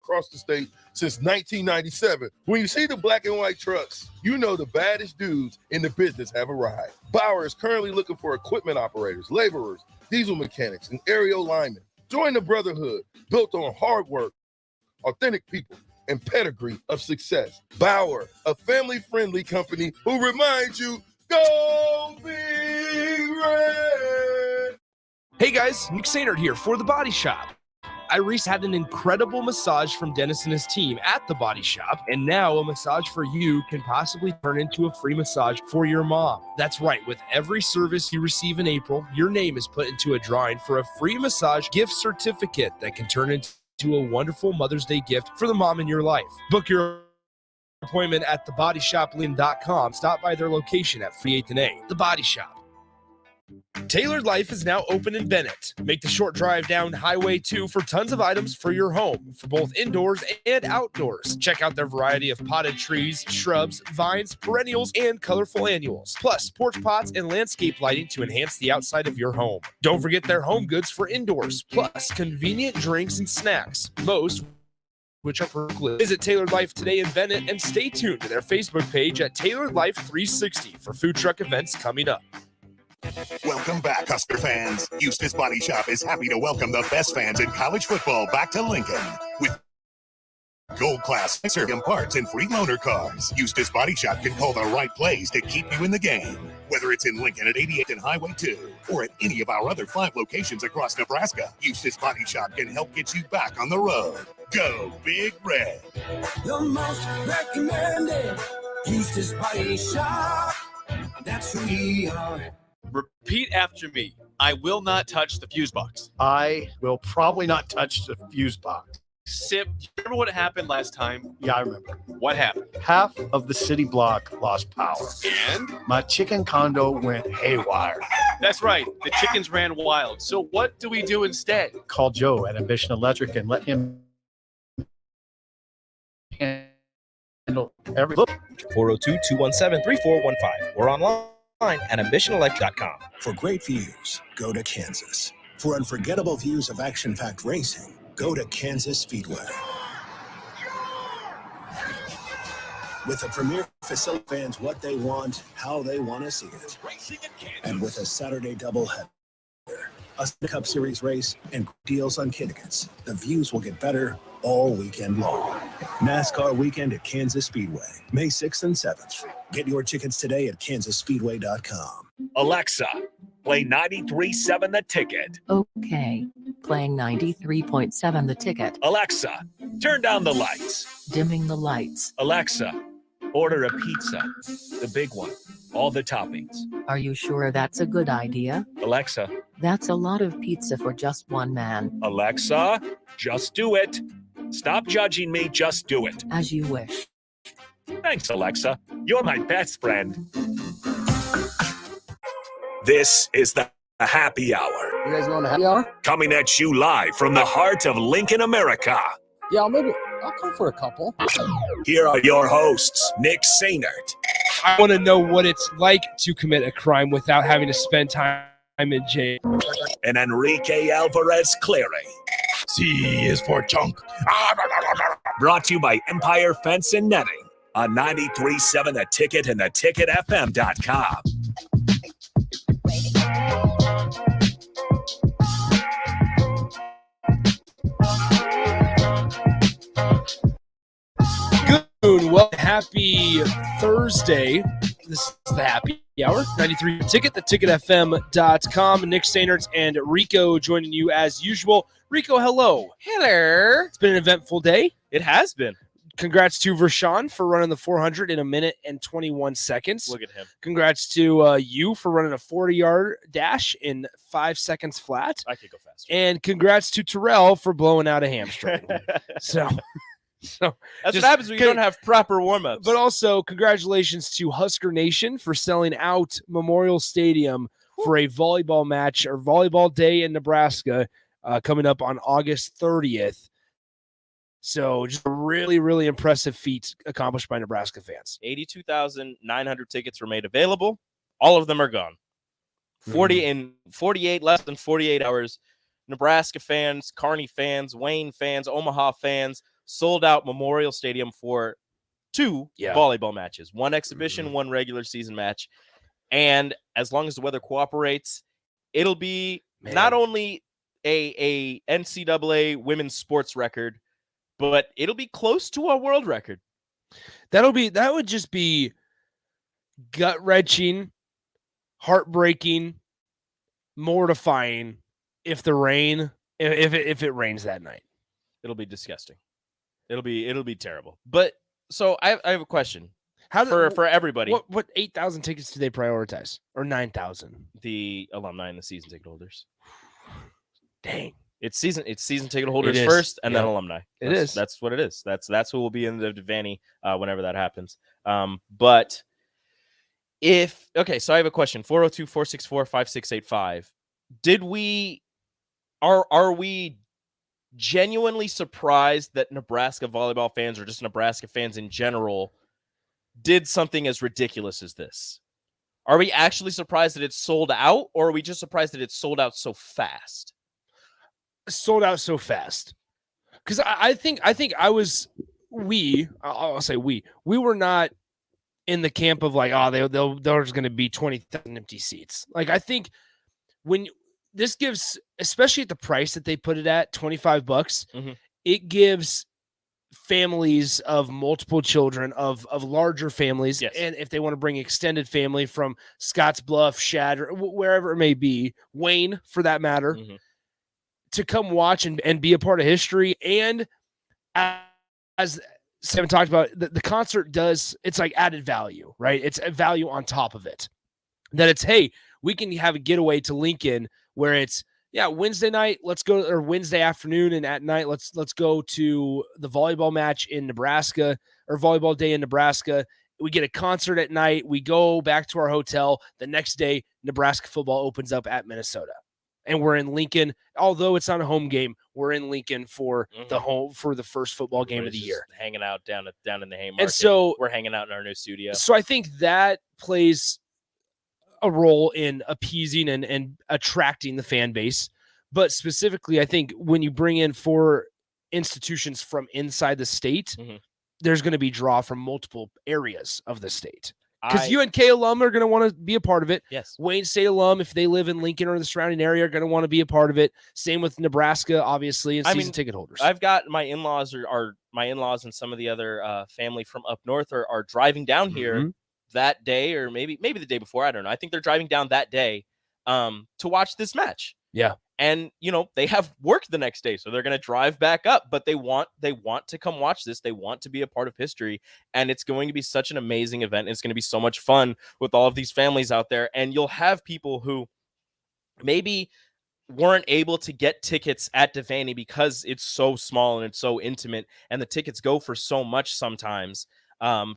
across the state since 1997. When you see the black and white trucks, you know the baddest dudes in the business have arrived. Bauer is currently looking for equipment operators, laborers, diesel mechanics, and aerial linemen. Join the brotherhood built on hard work, authentic people, and pedigree of success. Bauer, a family-friendly company who reminds you, go Big Red! Hey guys, Nick Sainert here for The Body Shop. Iris had an incredible massage from Dennis and his team at The Body Shop, and now a massage for you can possibly turn into a free massage for your mom. That's right, with every service you receive in April, your name is put into a drawing for a free massage gift certificate that can turn into a wonderful Mother's Day gift for the mom in your life. Book your appointment at thebodyshopLynn.com. Stop by their location at 38th and A. The Body Shop. Tailored Life is now open in Bennett. Make the short drive down Highway 2 for tons of items for your home, for both indoors and outdoors. Check out their variety of potted trees, shrubs, vines, perennials, and colorful annuals. Plus, porch pots and landscape lighting to enhance the outside of your home. Don't forget their home goods for indoors, plus convenient drinks and snacks. Most which are per. Visit Tailored Life today in Bennett and stay tuned to their Facebook page at Tailored Life 360 for food truck events coming up. Welcome back, Husker fans. Eustace Body Shop is happy to welcome the best fans in college football back to Lincoln with gold class serving parts and free loaner cars. Eustace Body Shop can call the right place to keep you in the game. Whether it's in Lincoln at 88th and Highway 2 or at any of our other 5 locations across Nebraska, Eustace Body Shop can help get you back on the road. Go Big Red. The most recommended Eustace Body Shop. That's who we are. Repeat after me. I will not touch the fuse box. I will probably not touch the fuse box. Sip, do you remember what happened last time? Yeah, I remember. What happened? Half of the city block lost power. And? My chicken condo went haywire. That's right. The chickens ran wild. So what do we do instead? Call Joe at Ambition Electric and let him handle every look. 402-217-3415 or online at ambitionelectric.com. For great views, go to Kansas. For unforgettable views of action-packed racing, go to Kansas Speedway. With a premier facility, fans what they want, how they want to see it. And with a Saturday doubleheader, a Cup Series race, and deals on tickets, the views will get better all weekend long. NASCAR weekend at Kansas Speedway, May 6th and 7th. Get your tickets today at kansasspeedway.com. Alexa, play 93.7 The Ticket. Okay, playing 93.7 The Ticket. Alexa, turn down the lights. Dimming the lights. Alexa, order a pizza, the big one, all the toppings. Are you sure that's a good idea? Alexa. That's a lot of pizza for just one man. Alexa, just do it. Stop judging me, just do it. As you wish. Thanks, Alexa. You're my best friend. This is the Happy Hour. You guys going to happy hour? Coming at you live from the heart of Lincoln, America. Yeah, I'll come for a couple. Here are your hosts, Nick Sainert. I want to know what it's like to commit a crime without having to spend time in jail. And Enrique Alvarez Clary. C is for chunk. Brought to you by Empire Fence and Netting on 93.7 The Ticket and theticketfm.com. Good. Well, happy Thursday. This is the Happy Hour. 93 Ticket, theticketfm.com. Nick Sainert and Rico joining you as usual. Rico, hello. Hello. It's been an eventful day. It has been. Congrats to Vershawn for running the 400 in a minute and 21 seconds. Look at him. Congrats to you for running a 40-yard dash in 5 seconds flat. I could go faster. And congrats to Terrell for blowing out a hamstring. So that's what happens when you don't have proper warm-ups. But also, congratulations to Husker Nation for selling out Memorial Stadium for a volleyball match or volleyball day in Nebraska coming up on August 30th. So just a really, really impressive feat accomplished by Nebraska fans. 82,900 tickets were made available. All of them are gone. 48, less than 48 hours. Nebraska fans, Kearney fans, Wayne fans, Omaha fans sold out Memorial Stadium for 2 volleyball matches, 1 exhibition, 1 regular season match. And as long as the weather cooperates, it'll be not only a NCAA women's sports record, but it'll be close to a world record. That would just be gut-wrenching, heartbreaking, mortifying if it rains that night. It'll be disgusting. It'll be terrible. But so I have a question. For everybody. What 8,000 tickets do they prioritize? Or 9,000? The alumni and the season ticket holders. Dang. It's season ticket holders first and then alumni. That's what it is. That's who will be in the Devaney whenever that happens. But so I have a question. 402-464-5685. Are we genuinely surprised that Nebraska volleyball fans or just Nebraska fans in general did something as ridiculous as this? Are we actually surprised that it's sold out, or are we just surprised that it's sold out so fast? Sold out so fast. Because I'll say we were not in the camp of like, there's going to be 20,000 empty seats. Like, I think when this gives, especially at the price that they put it at, $25, it gives families of multiple children, of larger families, and if they want to bring extended family from Scotts Bluff, Shad, or wherever it may be, Wayne for that matter, to come watch and be a part of history. And as Sam talked about, the concert it's like added value, right? It's a value on top of it. That it's, hey, we can have a getaway to Lincoln where it's, Wednesday night, let's go, or Wednesday afternoon, and at night, let's go to the volleyball match in Nebraska, or volleyball day in Nebraska. We get a concert at night. We go back to our hotel. The next day, Nebraska football opens up at Minnesota, and we're in Lincoln. Although it's not a home game, we're in Lincoln for the first football game of the year. Hanging out down in the Haymarket. And so we're hanging out in our new studio. So I think that plays a role in appeasing and attracting the fan base. But specifically, I think when you bring in 4 institutions from inside the state, there's going to be draw from multiple areas of the state. Because UNK alum are going to want to be a part of it. Yes. Wayne State alum, if they live in Lincoln or the surrounding area, are going to want to be a part of it. Same with Nebraska, obviously, and season ticket holders. I've got my in-laws and some of the other family from up north are driving down here that day, or maybe the day before. I don't know. I think they're driving down that day to watch this match. Yeah. And, they have work the next day, so they're going to drive back up, but they want to come watch this. They want to be a part of history, and it's going to be such an amazing event. It's going to be so much fun with all of these families out there, and you'll have people who maybe weren't able to get tickets at Devaney because it's so small and it's so intimate, and the tickets go for so much sometimes.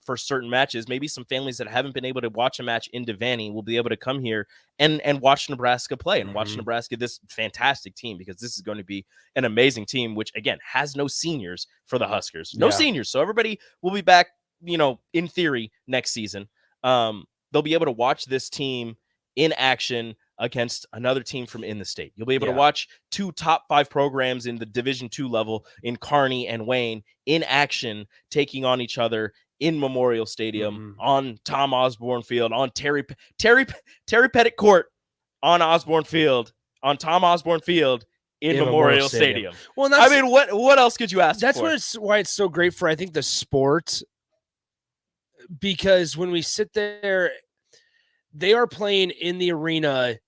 For certain matches, maybe some families that haven't been able to watch a match in Devaney will be able to come here and watch Nebraska play and watch Nebraska, this fantastic team, because this is going to be an amazing team, which again has no seniors for the Huskers, no seniors. So everybody will be back, in theory next season. They'll be able to watch this team in action against another team from in the state. You'll be able to watch 2 top 5 programs in the Division II level in Kearney and Wayne in action, taking on each other in Memorial Stadium, on Tom Osborne Field, on Terry Pettit Court, on Tom Osborne Field in Memorial Stadium. Well, what else could you ask for? That's why it's so great for, I think, the sport, because when we sit there, they are playing in the arena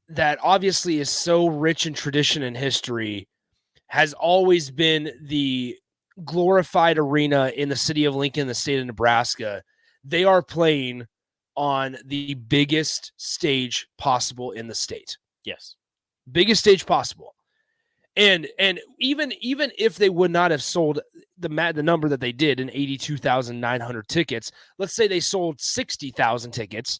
that obviously is so rich in tradition and history, has always been the glorified arena in the city of Lincoln, the state of Nebraska. They are playing on the biggest stage possible in the state. Yes. Biggest stage possible. And even if they would not have sold the number that they did in 82,900 tickets, let's say they sold 60,000 tickets,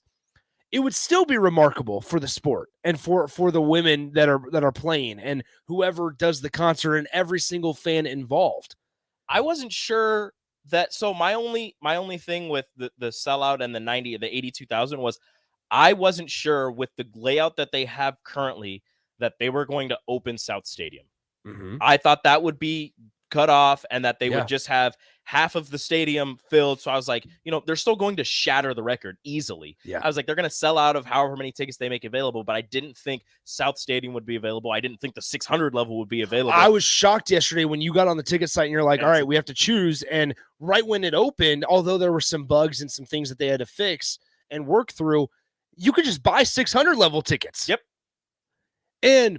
it would still be remarkable for the sport and for the women that are playing and whoever does the concert and every single fan involved. I wasn't sure that. So my only thing with the sellout and the 82,000 was I wasn't sure with the layout that they have currently that they were going to open South Stadium. I thought that would be cut off and that they would just have half of the stadium filled. So I was like, they're still going to shatter the record easily. Yeah. I was like, they're going to sell out of however many tickets they make available, but I didn't think South Stadium would be available. I didn't think the 600 level would be available. I was shocked yesterday when you got on the ticket site and you're like, all right, we have to choose. And right when it opened, although there were some bugs and some things that they had to fix and work through, you could just buy 600 level tickets. Yep. And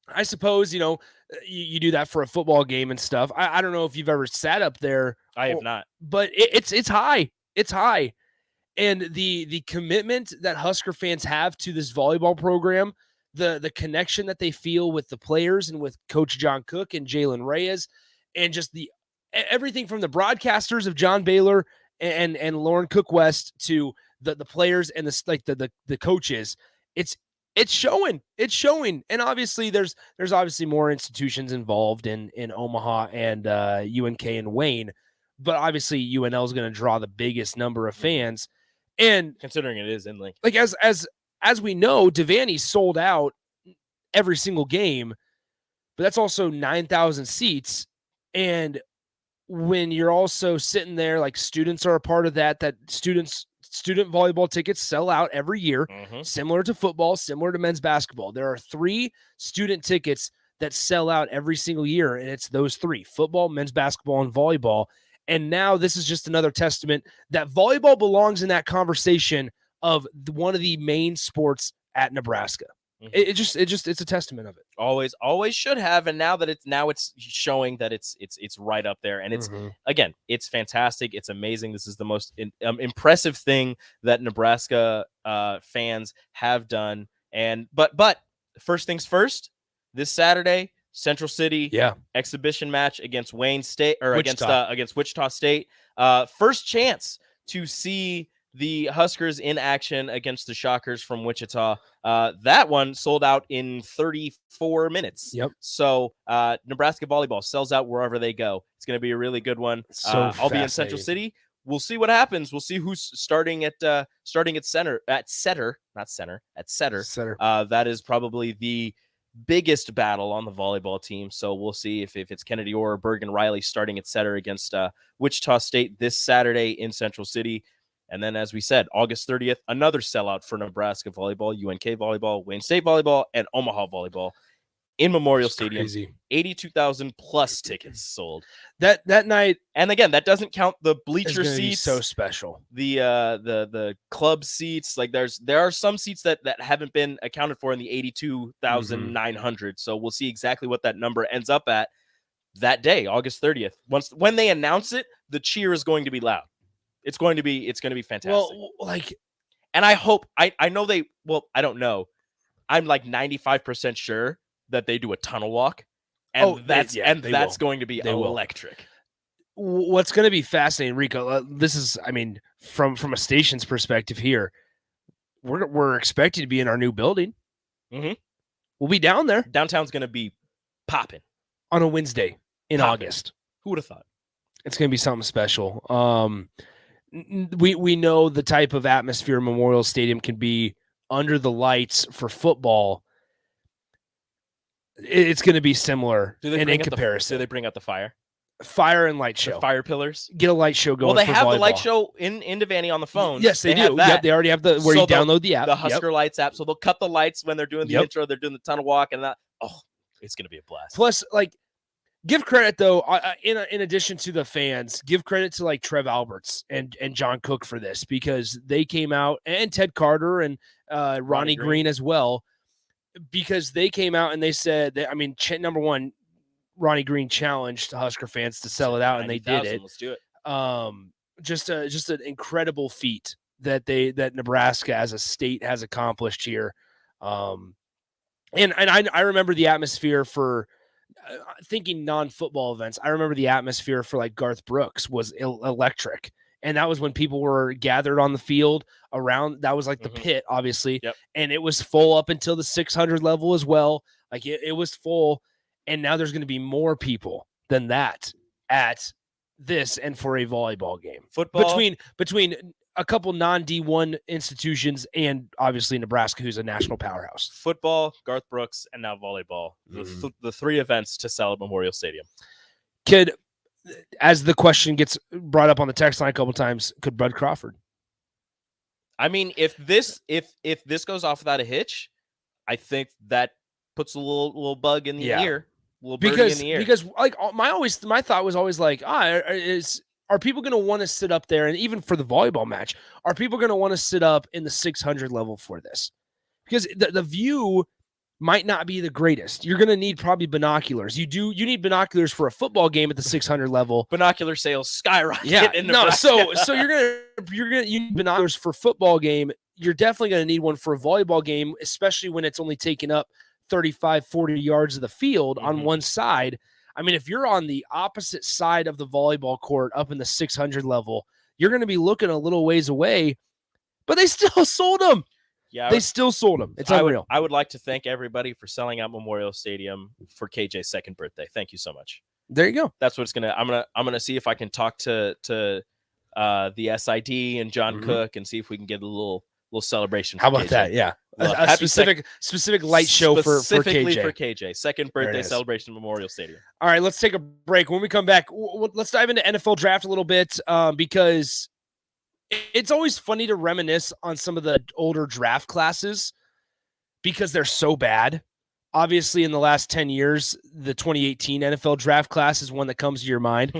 I suppose, you do that for a football game and stuff. I don't know if you've ever sat up there. I have not. But it's high. It's high. And the commitment that Husker fans have to this volleyball program, the connection that they feel with the players and with Coach John Cook and Jalen Reyes, and just everything from the broadcasters of John Baylor and Lauren Cook West to the players and the coaches, it's showing. And obviously there's obviously more institutions involved in Omaha and UNK and Wayne, but obviously UNL is going to draw the biggest number of fans. And considering it is in Lincoln, like as we know, Devaney sold out every single game, but that's also 9,000 seats. And when you're also sitting there, like students are a part of that student volleyball tickets sell out every year, similar to football, similar to men's basketball. There are 3 student tickets that sell out every single year, and it's those 3: football, men's basketball, and volleyball. And now this is just another testament that volleyball belongs in that conversation of one of the main sports at Nebraska. It's a testament of it. Always should have. And now that it's showing that it's right up there. And it's, again, it's fantastic. It's amazing. This is the most impressive thing that Nebraska fans have done. And, but first things first, this Saturday, Central City exhibition match against Wayne State or against Wichita State. First chance to see the Huskers in action against the Shockers from Wichita. That one sold out in 34 minutes. Yep. So Nebraska Volleyball sells out wherever they go. It's going to be a really good one. I'll be in Central City. We'll see what happens. We'll see who's starting at setter. That is probably the biggest battle on the volleyball team. So we'll see if it's Kennedy or Bergen Riley starting at setter against Wichita State this Saturday in Central City. And then, as we said, August 30th, another sellout for Nebraska Volleyball, UNK Volleyball, Wayne State Volleyball, and Omaha Volleyball in Memorial Stadium. Crazy. 82,000 plus tickets sold that night. And again, that doesn't count the bleacher seats. So special. The club seats. Like there are some seats that haven't been accounted for in the 82,900. So we'll see exactly what that number ends up at that day, August 30th. When they announce it, the cheer is going to be loud. It's going to be fantastic. Well, and I hope I know they. Well, I don't know. I'm like 95% sure that they do a tunnel walk, and that's going to be electric. What's going to be fascinating, Rico? This is, from a station's perspective here, we're expected to be in our new building. We'll be down there. Downtown's going to be popping on a Wednesday in August. Who would have thought? It's going to be something special. We know the type of atmosphere Memorial Stadium can be under the lights for football. It's going to be similar in comparison. Do they bring out the fire and light show? The fire pillars. Get a light show going. Well, they have volleyball. the light show in Devaney on the phone. Yes, they do. Yep, they already have you download the app, the Husker Lights app. So they'll cut the lights when they're doing the intro. They're doing the tunnel walk, and that. Oh, it's going to be a blast. Plus, give credit though. In addition to the fans, give credit to like Trev Alberts and John Cook for this, because they came out, and Ted Carter and Ronnie Green as well, because they came out and they said that, number one, Ronnie Green challenged Husker fans to sell it out, and they did it. Let's do it. Just an incredible feat that Nebraska as a state has accomplished here. And I remember the atmosphere for thinking non-football events. I remember the atmosphere for like Garth Brooks was electric. And that was when people were gathered on the field around. That was like the pit, obviously. Yep. And it was full up until the 600 level as well. Like it was full. And now there's going to be more people than that at this and for a volleyball game. Football between a couple non-D1 institutions and obviously Nebraska, who's a national powerhouse. Football, Garth Brooks, and now volleyball. The 3 events to sell at Memorial Stadium. as the question gets brought up on the text line a couple times, could Bud Crawford? I mean, if this goes off without a hitch, I think that puts a little bug in the ear, a little birdie in the ear. Because like my thought was always like, are people going to want to sit up there? And even for the volleyball match, are people going to want to sit up in the 600 level for this? Because the view might not be the greatest. You're going to need probably binoculars. You need binoculars for a football game at the 600 level. Binocular sales skyrocket. Yeah, in Nebraska. so you need binoculars for football game. You're definitely going to need one for a volleyball game, especially when it's only taking up 35, 40 yards of the field on one side. I mean, if you're on the opposite side of the volleyball court up in the 600 level, you're going to be looking a little ways away, but they still sold them. Yeah, they still sold them. It's unreal. I would like to thank everybody for selling out Memorial Stadium for KJ's second birthday. Thank you so much. There you go. That's what it's gonna. I'm gonna see if I can talk to the SID and John Cook and see if we can get a little celebration. How about KJ? That? Yeah, a specific light show for KJ. Second birthday celebration at Memorial Stadium. All right, let's take a break. When we come back, let's dive into NFL draft a little bit because it's always funny to reminisce on some of the older draft classes because they're so bad. Obviously, in the last 10 years, the 2018 NFL draft class is one that comes to your mind.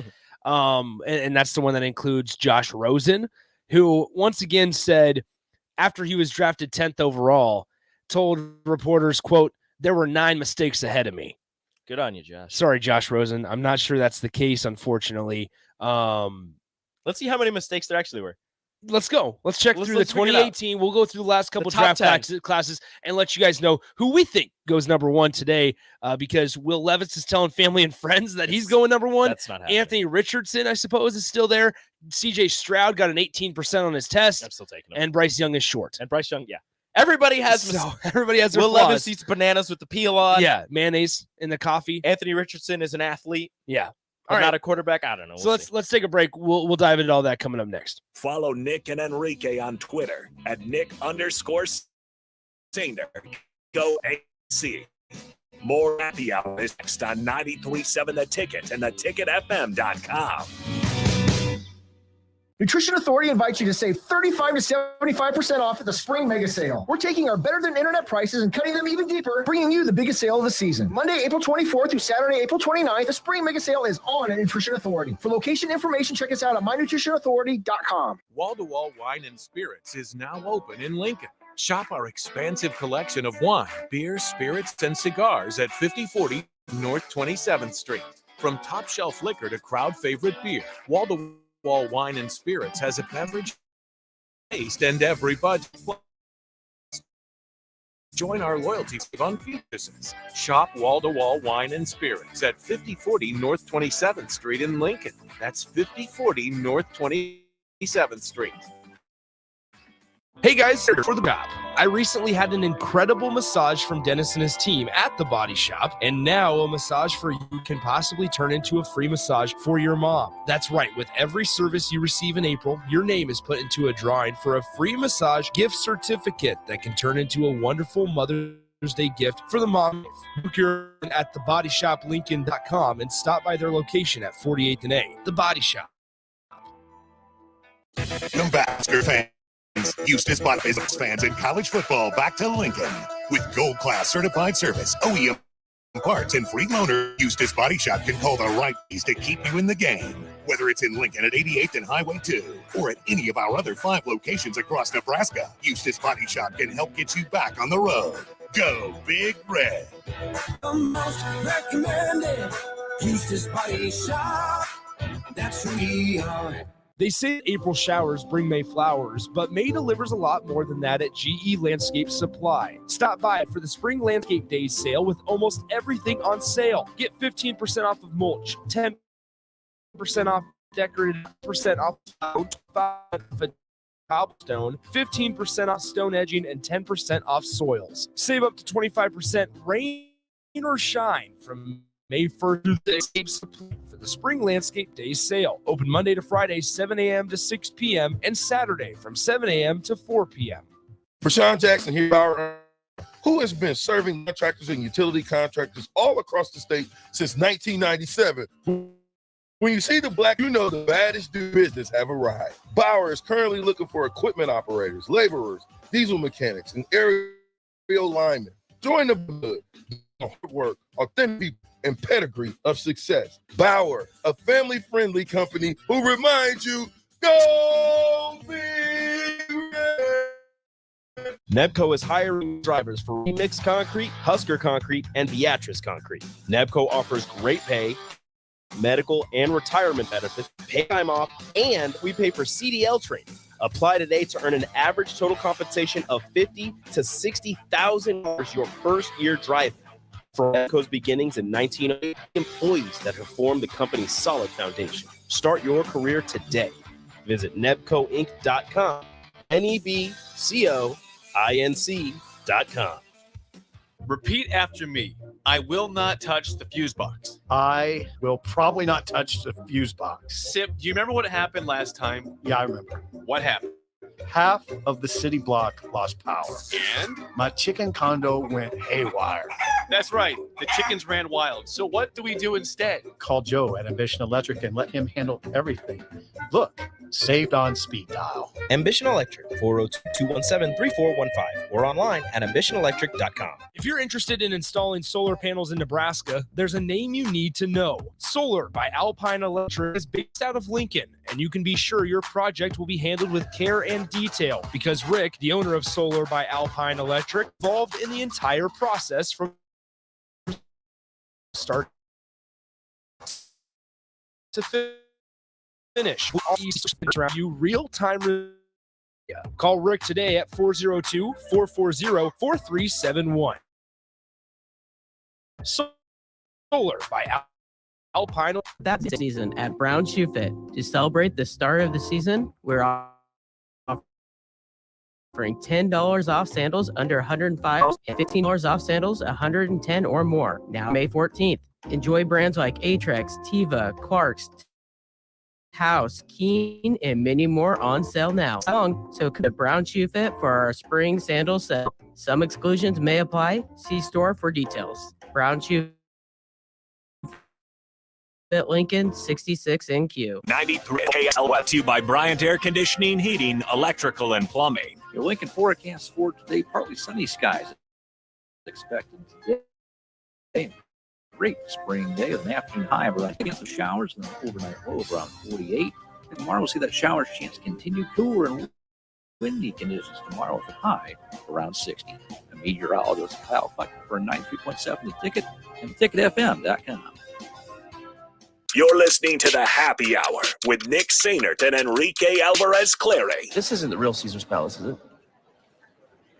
And that's the one that includes Josh Rosen, who once again said after he was drafted 10th overall, told reporters, quote, "There were 9 mistakes ahead of me." Good on you, Josh. Sorry, Josh Rosen. I'm not sure that's the case, unfortunately. Let's see how many mistakes there actually were. Let's go. Let's check through the 2018. We'll go through the last couple draft classes and let you guys know who we think goes number 1 today because Will Levis is telling family and friends that he's going number 1. That's not happening. Anthony Richardson, I suppose, is still there. CJ Stroud got an 18% on his test. I'm still taking him. And Bryce Young is short. And Bryce Young, yeah. Everybody has everybody has their Will flaws. Levis eats bananas with the peel on. Yeah, mayonnaise in the coffee. Anthony Richardson is an athlete. Yeah. All right. Not a quarterback. I don't know. So let's take a break. We'll dive into all that coming up next. Follow Nick and Enrique on Twitter at Nick_Sander. Go AC. More happy hour is next on 93.7 The Ticket and theticketfm.com. Nutrition Authority invites you to save 35 to 75% off at the Spring Mega Sale. We're taking our better than internet prices and cutting them even deeper, bringing you the biggest sale of the season. Monday, April 24th through Saturday, April 29th, the Spring Mega Sale is on at Nutrition Authority. For location information, check us out at mynutritionauthority.com. Wall-to-Wall Wine and Spirits is now open in Lincoln. Shop our expansive collection of wine, beer, spirits, and cigars at 5040 North 27th Street. From top shelf liquor to crowd favorite beer, Wall-to-Wall Wine and Spirits has a beverage taste and every budget. Join our loyalty on purchases. Shop Wall-to-Wall Wine and Spirits at 5040 North 27th Street in Lincoln. That's 5040 North 27th Street. Hey guys, for the job. I recently had an incredible massage from Dennis and his team at the Body Shop, and now a massage for you can possibly turn into a free massage for your mom. That's right, with every service you receive in April, your name is put into a drawing for a free massage gift certificate that can turn into a wonderful Mother's Day gift for the mom. Book your at thebodyshoplincoln.com and stop by their location at 48th and A. The Body Shop. Nebraska fans. Eustis Body Business fans and college football back to Lincoln. With gold class certified service, OEM parts, and free loaner, Eustis Body Shop can call the right keys to keep you in the game. Whether it's in Lincoln at 88th and Highway 2 or at any of our other 5 locations across Nebraska, Eustis Body Shop can help get you back on the road. Go Big Red. The most recommended Eustis Body Shop. That's who we are. They say April showers bring May flowers, but May delivers a lot more than that at GE Landscape Supply. Stop by for the Spring Landscape Days sale with almost everything on sale. Get 15% off of mulch, 10% off decorative, percent off cobblestone, 15% off stone edging, and 10% off soils. Save up to 25% rain or shine from May 1st through the for the Spring Landscape Days sale. Open Monday to Friday, 7 a.m. to 6 p.m. and Saturday from 7 a.m. to 4 p.m. For Sean Jackson here, who has been serving contractors and utility contractors all across the state since 1997. When you see the black, you know the baddest dude business have arrived. Bauer is currently looking for equipment operators, laborers, diesel mechanics, and aerial linemen. Join the hood, hard work, authentic people, and pedigree of success. Bauer, a family-friendly company who reminds you, go Big Red. Nebco is hiring drivers for Remix Concrete, Husker Concrete, and Beatrice Concrete. Nebco offers great pay, medical and retirement benefits, pay time off, and we pay for CDL training. Apply today to earn an average total compensation of $50,000 to $60,000 your first year driving. From Nebco's beginnings in 1908, employees that have formed the company's solid foundation. Start your career today. Visit nebcoinc.com, NEBCOINC.com. Repeat after me. I will not touch the fuse box. I will probably not touch the fuse box. Sip, do you remember what happened last time? Yeah, I remember. What happened? Half of the city block lost power. And? My chicken condo went haywire. That's right. The chickens ran wild. So what do we do instead? Call Joe at Ambition Electric and let him handle everything. Look, saved on speed dial. Ambition Electric, 402-217-3415, or online at ambitionelectric.com. If you're interested in installing solar panels in Nebraska, there's a name you need to know. Solar by Alpine Electric is based out of Lincoln, and you can be sure your project will be handled with care and detail because Rick, the owner of Solar by Alpine Electric, involved in the entire process from start to finish. You real-time. Call Rick today at 402-440-4371. Solar by Alpine. That season at Brown Shoe Fit. To celebrate the start of the season, we're offering $10 off sandals under $105 and $15 off sandals $110 or more. Now May 14th. Enjoy brands like Atrex, Tiva, Clarks, House, Keen, and many more on sale now. So come to Brown Shoe Fit for our spring sandal sale. Some exclusions may apply. See store for details. Brown Shoe Fit Lincoln 66 NQ. 93 KL brought to you by Bryant Air Conditioning, Heating, Electrical, and Plumbing. Your Lincoln forecast for today, partly sunny skies expected today. Great spring day with an afternoon high of around chance of showers and an overnight low of around 48. And tomorrow we'll see that showers chance continue, cooler and windy conditions tomorrow with a high around 60. A meteorologist Kyle Fleck for 93.7 The Ticket and theticketfm.com. You're listening to the Happy Hour with Nick Sainert and Enrique Alvarez Clary. This isn't the real Caesar's Palace, is it?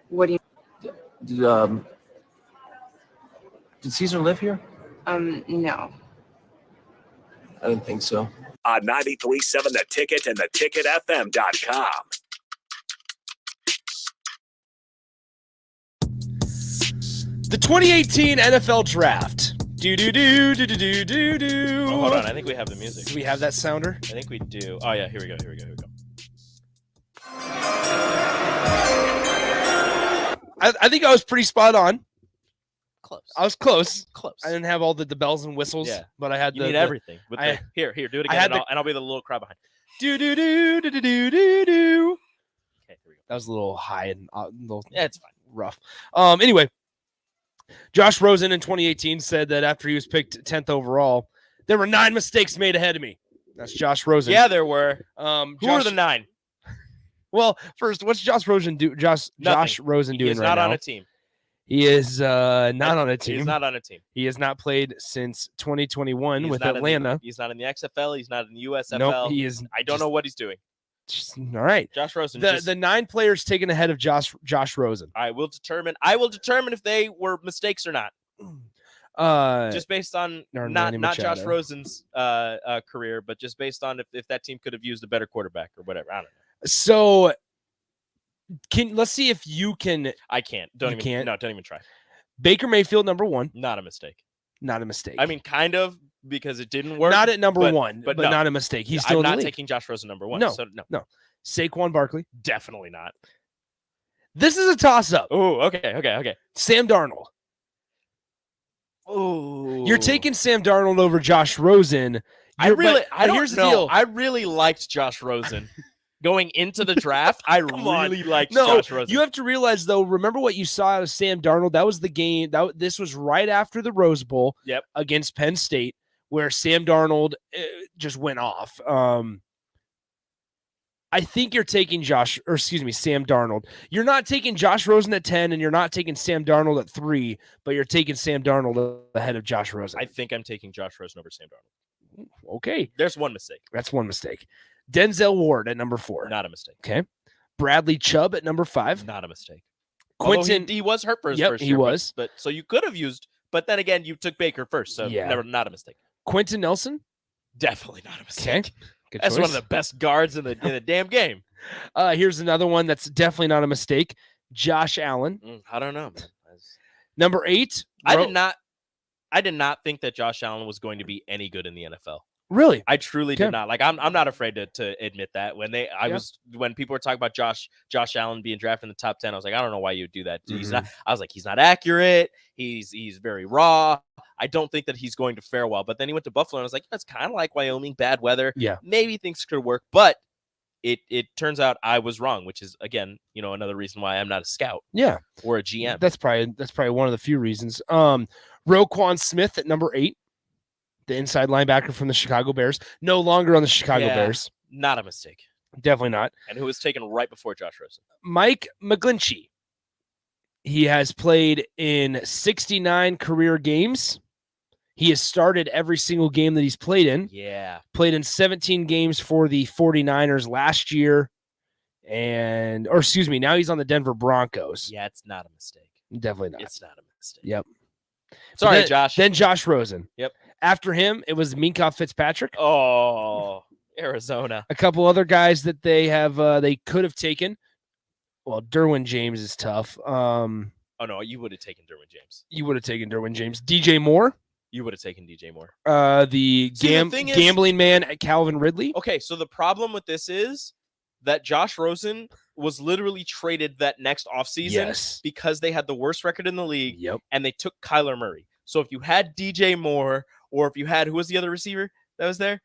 What do you... Did Caesar live here? No. I didn't think so. On 93.7 The Ticket and theticketfm.com. The 2018 NFL Draft. Do-do-do-do-do-do-do-do. Oh, hold on. I think we have the music. Do we have that sounder? I think we do. Oh, yeah. Here we go. I think I was pretty spot on. Close. I was close. Close. I didn't have all the bells and whistles, but I had you need everything. With here, do it again, and I'll be the little crowd behind. Do-do-do-do-do-do-do. Okay, here we go. That was a little high and it's fine. Rough. Anyway, Josh Rosen in 2018 said that after he was picked 10th overall, there were 9 mistakes made ahead of me. That's Josh Rosen. Yeah, there were. Who are the 9? Well, first, what's Josh Rosen do? Josh Rosen doing right now? He's not on a team. He is not on a team. He's not on a team. He has not played since 2021 with Atlanta. He's not in the XFL. He's not in the USFL. Nope, he is. I don't know what he's doing. All right. Josh Rosen. The 9 players taken ahead of Josh Rosen. I will determine if they were mistakes or not. Just based on not Josh Rosen's career, but just based on if that team could have used a better quarterback or whatever. I don't know. So let's see if you can. I can't. Don't even try. Baker Mayfield, number 1. Not a mistake. Not a mistake. I mean, kind of, because it didn't work. Not at number 1, but no. not a mistake. He's still I'm in the not league. taking Josh Rosen number 1. No, so no. Saquon Barkley. Definitely not. This is a toss-up. Oh, okay. Sam Darnold. Oh. You're taking Sam Darnold over Josh Rosen. I here's the deal. I really liked Josh Rosen. Going into the draft, I really liked No, Josh Rosen. you have to realize, though, remember what you saw out of Sam Darnold? That was the game. This was right after the Rose Bowl against Penn State, where Sam Darnold just went off. I think you're taking Sam Darnold. You're not taking Josh Rosen at 10, and you're not taking Sam Darnold at 3, but you're taking Sam Darnold ahead of Josh Rosen. I think I'm taking Josh Rosen over Sam Darnold. Okay. There's one mistake. That's one mistake. Denzel Ward at number 4. Not a mistake. Okay. Bradley Chubb at number 5. Not a mistake. Quentin, he was hurt for his first year. He was. But so you could have used, but then again, you took Baker first, so not a mistake. Quentin Nelson? Definitely not a mistake. Okay. Good That's choice. one of the best guards in the damn game. Here's another one that's definitely not a mistake. Josh Allen. I don't know, man. Number 8. I did not think that Josh Allen was going to be any good in the NFL. Really? I truly did not. Like I'm not afraid to admit that. When people were talking about Josh Allen being drafted in the top 10, I was like, I don't know why you would do that. He's not. I was like, he's not accurate. He's very raw. I don't think that he's going to fare well. But then he went to Buffalo, and I was like, that's kind of like Wyoming, bad weather. Yeah, maybe things could work. But it turns out I was wrong, which is again, another reason why I'm not a scout. Yeah, or a GM. That's probably one of the few reasons. Roquan Smith at number 8. The inside linebacker from the Chicago Bears. No longer on the Chicago Bears. Not a mistake. Definitely not. And who was taken right before Josh Rosen? Mike McGlinchey. He has played in 69 career games. He has started every single game that he's played in. Yeah. Played in 17 games for the 49ers last year. Now he's on the Denver Broncos. Yeah, it's not a mistake. Definitely not. It's not a mistake. Yep. Sorry, Josh. Then Josh Rosen. Yep. After him, it was Minkah Fitzpatrick. Oh, Arizona. A couple other guys that they could have taken. Well, Derwin James is tough. Oh no, you would have taken Derwin James. You would have taken Derwin James. DJ Moore. You would have taken DJ Moore. The gambling man at Calvin Ridley. Okay, so the problem with this is that Josh Rosen was literally traded that next offseason because they had the worst record in the league. Yep. And they took Kyler Murray. So if you had DJ Moore, or if you had, who was the other receiver that was there?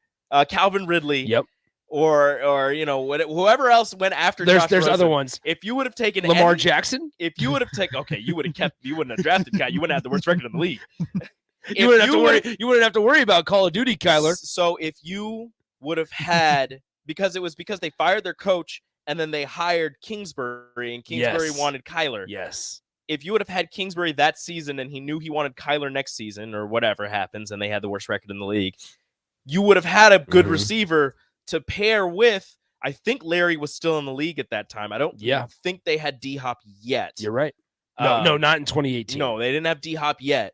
Calvin Ridley. Yep. Or whoever else went after Josh There's Rosen. other ones. If you would have taken Lamar Jackson. If you would have taken, you wouldn't have drafted guy. You wouldn't have the worst record in the league. You wouldn't have to worry about Call of Duty, Kyler. So if you would have had, because they fired their coach and then they hired Kingsbury, and Kingsbury wanted Kyler. Yes. If you would have had Kingsbury that season and he knew he wanted Kyler next season or whatever happens and they had the worst record in the league, you would have had a good receiver to pair with. I think Larry was still in the league at that time. I don't think they had D-Hop yet. You're right. No, not in 2018. No, they didn't have D-Hop yet.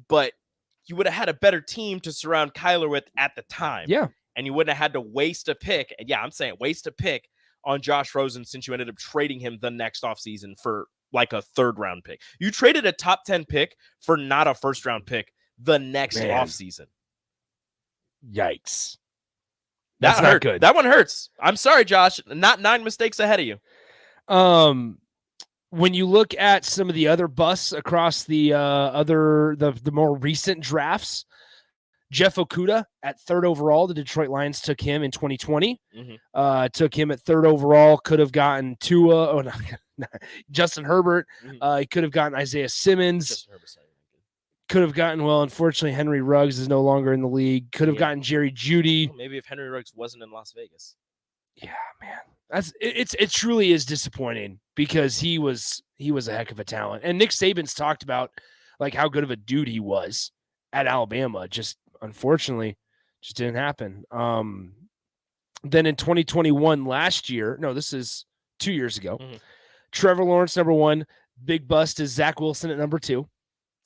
But you would have had a better team to surround Kyler with at the time. Yeah. And you wouldn't have had to waste a pick. And yeah, I'm saying waste a pick on Josh Rosen since you ended up trading him the next offseason for like a 3rd round pick. You traded a top 10 pick for not a 1st round pick the next offseason. Yikes. That's not good. That one hurts. I'm sorry, Josh. Not 9 mistakes ahead of you. When you look at some of the other busts across the more recent drafts, Jeff Okudah at 3rd overall. The Detroit Lions took him in 2020. Took him at 3rd overall. Could have gotten Tua. Oh, no, Justin Herbert. He could have gotten Isaiah Simmons. Could have gotten, unfortunately, Henry Ruggs is no longer in the league. Could have gotten Jerry Jeudy. Well, maybe if Henry Ruggs wasn't in Las Vegas. Yeah, man. It truly is disappointing because he was a heck of a talent. And Nick Saban's talked about like how good of a dude he was at Alabama. Just unfortunately just didn't happen. Then in 2021 last year, no, this is 2 years ago. Trevor Lawrence, number 1. Big bust is Zach Wilson at number 2.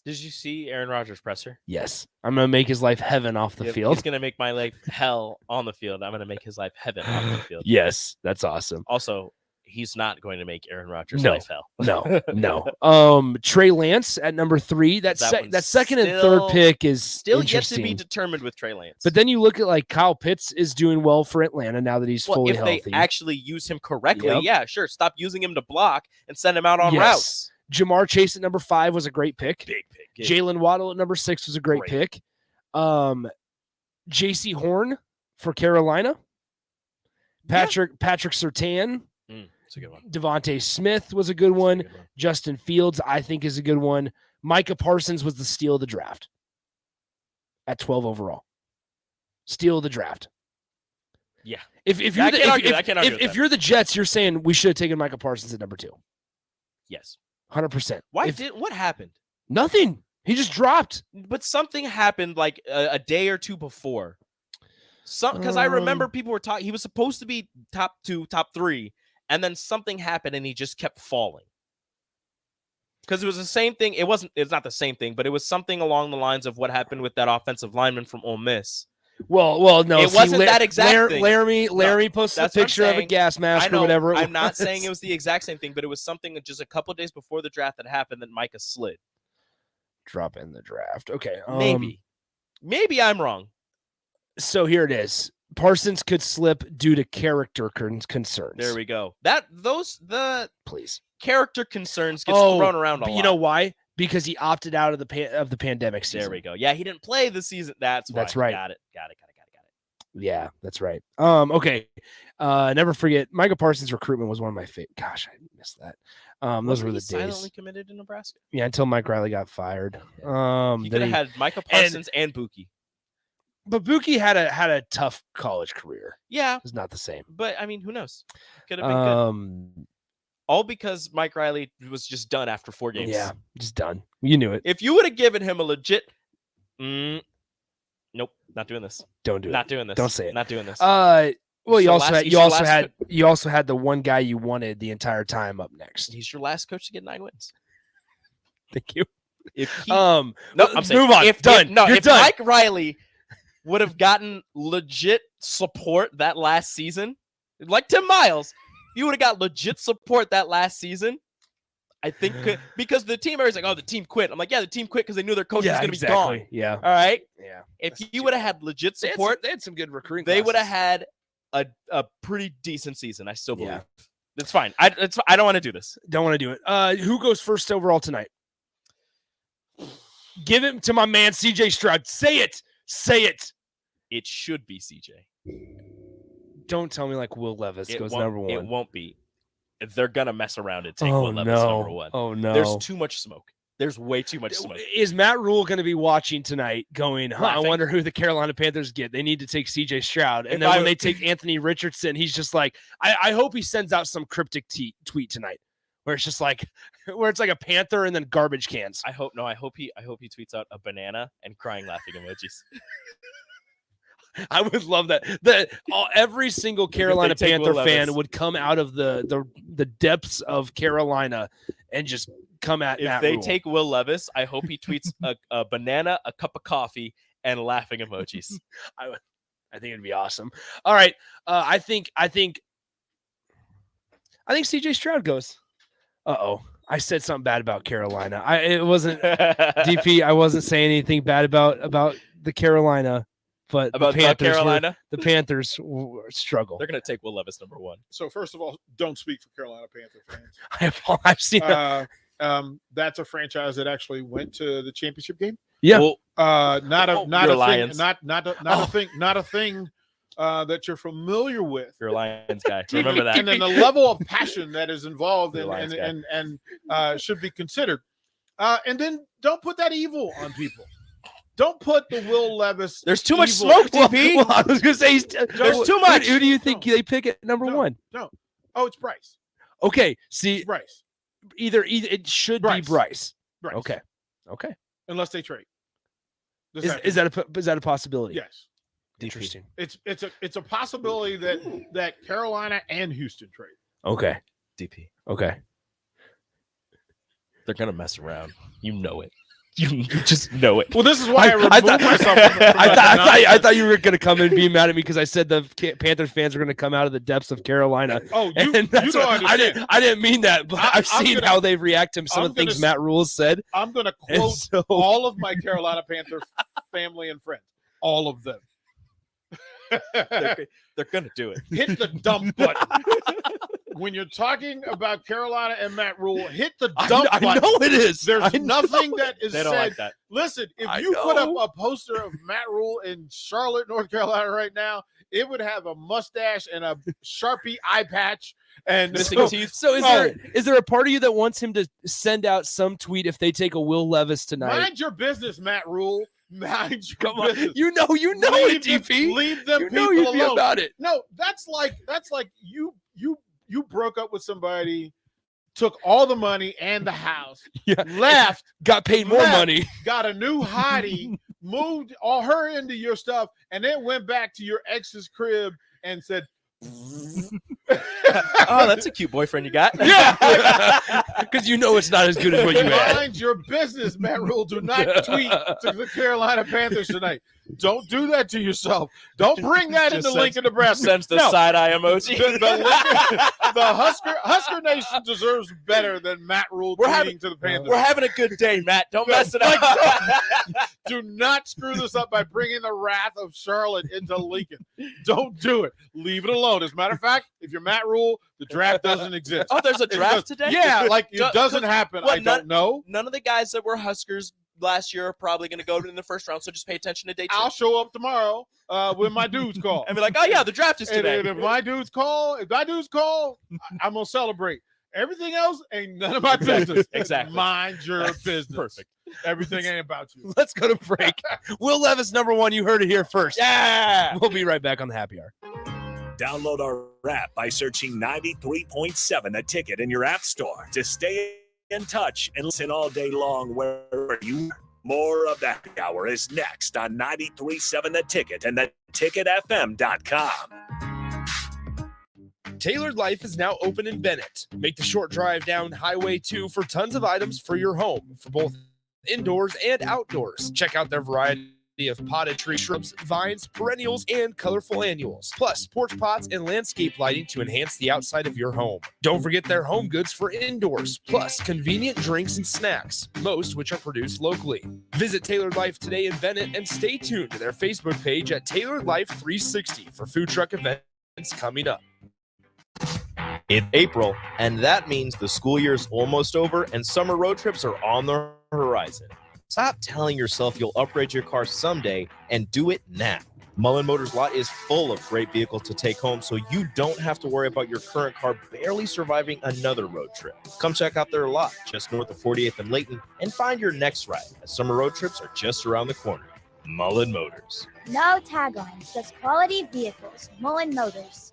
Did you see Aaron Rodgers' presser? Yes. I'm going to make his life heaven off the field. He's going to make my life hell on the field. I'm going to make his life heaven off the field. Yes, that's awesome. Also, he's not going to make Aaron Rodgers' life hell. No. Trey Lance at number 3. That second and 3rd pick is still yet to be determined with Trey Lance. But then you look at like Kyle Pitts is doing well for Atlanta now that he's fully healthy. If they actually use him correctly, yeah, sure. Stop using him to block and send him out on routes. Jamar Chase at number 5 was a great pick. Big pick. Jalen Waddle at number 6 was a great pick. J.C. Horn for Carolina. Patrick Surtain. That's a good one. Devontae Smith was a good one. Justin Fields, I think, is a good one. Micah Parsons was the steal of the draft at 12 overall. Steal of the draft. Yeah. If you're the Jets, you're saying we should have taken Micah Parsons at number 2. Yes. 100%. What happened? Nothing. He just dropped. But something happened like a day or two before. Because I remember people were talking. He was supposed to be top 2, top 3, and then something happened and he just kept falling. Because it was the same thing. It's not the same thing, but it was something along the lines of what happened with that offensive lineman from Ole Miss. Well, no, it wasn't that exact thing. Laramie posted a picture of a gas mask or whatever. I'm not saying it was the exact same thing, but it was something that just a couple of days before the draft that happened that Micah slid. Drop in the draft. Okay. Maybe I'm wrong. So here it is. Parsons could slip due to character concerns. There we go. Please. Character concerns gets thrown around a lot. You know why? Because he opted out of the pandemic season. There we go. Yeah, he didn't play the season. That's right. Got it. Yeah, that's right. Okay. Never forget, Micah Parsons' recruitment was one of my favorite. Gosh, I missed that. Those were the days. Silently committed to Nebraska. Yeah, until Mike Riley got fired. He could have had Micah Parsons and Buki. But Buki had a tough college career. Yeah, it's not the same. But I mean, who knows? Could have been good. All because Mike Riley was just done after 4 games. Yeah, just done. You knew it. If you would have given him a legit, nope, not doing this. Don't do it. Not doing this. Don't say it. Not doing this. Well, you also had the one guy you wanted the entire time up next. He's your last coach to get 9 wins. Thank you. If he, I'm saying, move on. If done. Mike Riley would have gotten legit support that last season, like Tim Miles, you would have got legit support that last season. I think because the team is like, oh, the team quit. I'm like, yeah, the team quit because they knew their coach was going to be gone. Yeah. All right. Yeah. If you would have had legit support, they had some good recruiting. They would have had a pretty decent season. I still believe. Yeah. It's fine. I don't want to do this. Don't want to do it. Who goes first overall tonight? Give it to my man CJ Stroud. Say it. Say it. It should be CJ. Don't tell me like Will Levis goes number 1. It won't be. If they're gonna mess around and take Will Levis number 1. Oh no. There's too much smoke. There's way too much smoke. Is Matt Rule going to be watching tonight going, I wonder who the Carolina Panthers get? They need to take CJ Stroud. And then when they take Anthony Richardson, he's just like, I hope he sends out some cryptic tweet tonight where it's just like, where it's like a panther and then garbage cans. I hope he tweets out a banana and crying laughing emojis. I would love that. Every single Carolina Panther fan would come out of the depths of Carolina and just come at Matt Rule. If they take Will Levis, I hope he tweets a banana, a cup of coffee, and laughing emojis. I think it'd be awesome. All right, I think CJ Stroud goes. I said something bad about Carolina. It wasn't DP. I wasn't saying anything bad about the Carolina. But about Carolina, the Panthers struggle. They're going to take Will Levis number 1. So first of all, don't speak for Carolina Panther fans. I've seen that. That's a franchise that actually went to the championship game. Yeah. Well, not a thing that you're familiar with. You're a Lions guy. Remember that. And then the level of passion that is involved and should be considered. And then don't put that evil on people. Don't put the Will Levis. There's too much smoke, DP. Well, I was going to say there's too much. Who do you think they pick at number 1? No. Oh, it's Bryce. Okay. See, it's Bryce. Either it should be Bryce. Okay. Unless they trade. Is that a possibility? Yes. Interesting. It's a possibility that Carolina and Houston trade. Okay. DP. Okay. They're gonna mess around. You know it. You just know it. Well, this is why I thought myself. I thought you were going to come and be mad at me because I said the Panthers fans are going to come out of the depths of Carolina. Oh, you don't understand. I didn't mean that, but I've seen how they react to some of the things Matt Rule said. I'm going to quote all of my Carolina Panther family and friends. All of them. They're going to do it. Hit the dump button. When you're talking about Carolina and Matt Rule, hit the dump button. I know it is. There's nothing that is They said. don't like that. Listen, if you put up a poster of Matt Rule in Charlotte, North Carolina right now, it would have a mustache and a Sharpie eye patch and missing teeth. So is there a part of you that wants him to send out some tweet if they take a Will Levis tonight? Mind your business, Matt Rule. Mind your Come on. business. You know Leave it, DP. Leave them You people know you'd be alone. about it. No, that's like you broke up with somebody, took all the money and the house, left, got paid more money, got a new hottie, moved all her into your stuff, and then went back to your ex's crib and said, Oh, that's a cute boyfriend you got. Yeah. Because you know it's not as good as what you had. Mind your business, Matt Rule. Do not tweet to the Carolina Panthers tonight. Don't do that to yourself. Don't bring that into Lincoln, Nebraska. Sends the side-eye emoji. The Husker Nation deserves better than Matt Rule tweeting to the Panthers. We're having a good day, Matt. Don't mess it up. Do not screw this up by bringing the wrath of Charlotte into Lincoln. Don't do it. Leave it alone. As a matter of fact, if you're Matt Rule, the draft doesn't exist. Oh, there's a draft today? Yeah, like it doesn't happen. I don't know. None of the guys that were Huskers last year are probably going to go in the first round, so just pay attention to day 2. I'll show up tomorrow when my dudes call. And be like, oh, yeah, the draft is today. And if my dudes call, I'm going to celebrate. Everything else ain't none of my business. Exactly. Mind your business. Perfect. Everything ain't about you. Let's go to break. Will Levis, #1. You heard it here first. Yeah. We'll be right back on the Happy Hour. Download our app by searching 93.7 The Ticket in your app store to stay in touch and listen all day long wherever you are. More of the Happy Hour is next on 93.7 The Ticket and theticketfm.com. Tailored Life is now open in Bennett. Make the short drive down Highway 2 for tons of items for your home, for both indoors and outdoors. Check out their variety of potted tree shrubs, vines, perennials, and colorful annuals. Plus, porch pots and landscape lighting to enhance the outside of your home. Don't forget their home goods for indoors, plus convenient drinks and snacks, most which are produced locally. Visit Tailored Life today in Bennett and stay tuned to their Facebook page at Tailored Life 360 for food truck events coming up. It's April, and that means the school year is almost over and summer road trips are on the horizon. Stop telling yourself you'll upgrade your car someday and do it now. Mullen Motors lot is full of great vehicles to take home, so you don't have to worry about your current car barely surviving another road trip. Come check out their lot just north of 48th and Layton and find your next ride, as summer road trips are just around the corner. Mullen Motors. No taglines, just quality vehicles. Mullen Motors.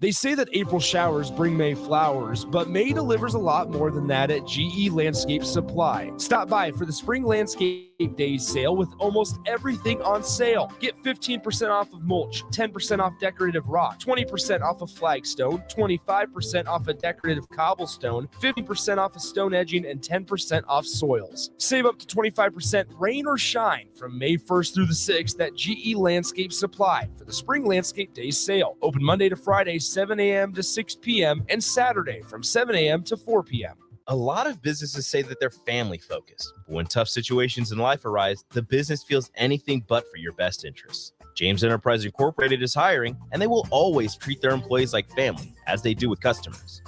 They say that April showers bring May flowers, but May delivers a lot more than that at GE Landscape Supply. Stop by for the Spring Landscape Days sale with almost everything on sale. Get 15% off of mulch, 10% off decorative rock, 20% off of flagstone, 25% off of decorative cobblestone, 50% off of stone edging, and 10% off soils. Save up to 25% rain or shine from May 1st through the 6th at GE Landscape Supply for the Spring Landscape Days sale. Open Monday to Friday, 7 a.m. to 6 p.m. and Saturday from 7 a.m. to 4 p.m. A lot of businesses say that they're family focused. But when tough situations in life arise, the business feels anything but for your best interests. James Enterprise Incorporated is hiring, and they will always treat their employees like family, as they do with customers.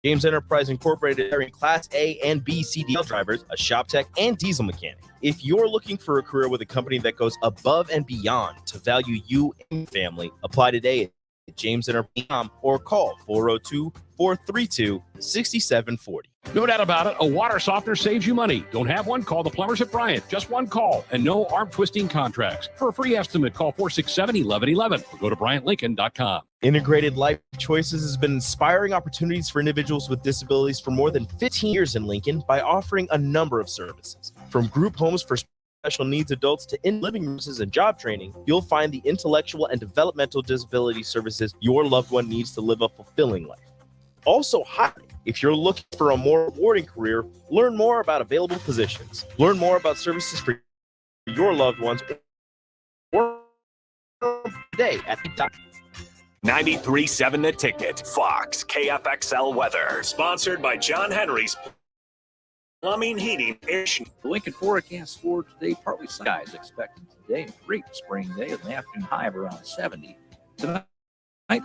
James Enterprise Incorporated is hiring Class A and B CDL drivers, a shop tech, and diesel mechanic. If you're looking for a career with a company that goes above and beyond to value you and family, apply today at JamesEnterprise.com or call 402-432-6740. No doubt about it, a water softener saves you money. Don't have one? Call the plumbers at Bryant. Just one call and no arm-twisting contracts. For a free estimate, call 467-1111 or go to BryantLincoln.com. Integrated Life Choices has been inspiring opportunities for individuals with disabilities for more than 15 years in Lincoln by offering a number of services. From group homes for special needs adults to in-living services and job training, you'll find the intellectual and developmental disability services your loved one needs to live a fulfilling life. Also hiring. If you're looking for a more rewarding career, learn more about available positions. Learn more about services for your loved ones or today at the top. 93.7 The Ticket, Fox, KFXL weather. Sponsored by John Henry's Plumbing, heating, air. The Lincoln forecast for today, partly sunny skies expected today. A great spring day with an afternoon high of around 70. Tonight,